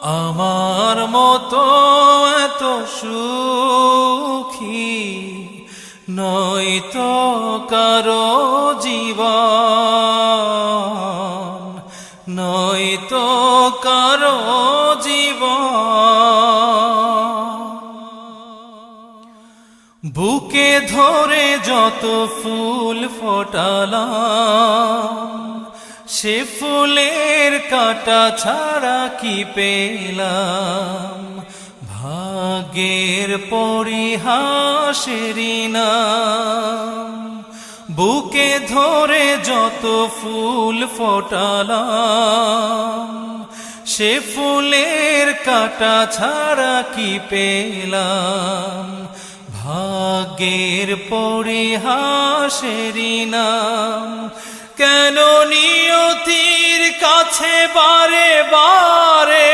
আমার মতো এত সুখী নয়তো কারো জীবন, নয়তো কারো জীবন। বুকে ধরে যত ফুল ফোটালাম, সে ফুলের কাঁটা ছাড়া কি পেলাম? ভাগ্যের পরিহাসেরই নাম। বুকে ধরে যত ফুল ফোটালাম, সে ফুলের কাঁটা ছাড়া কি পেলাম? ভাগ্যের পরিহাসেরই নাম। কেন নিয়তির কাছে বারে বারে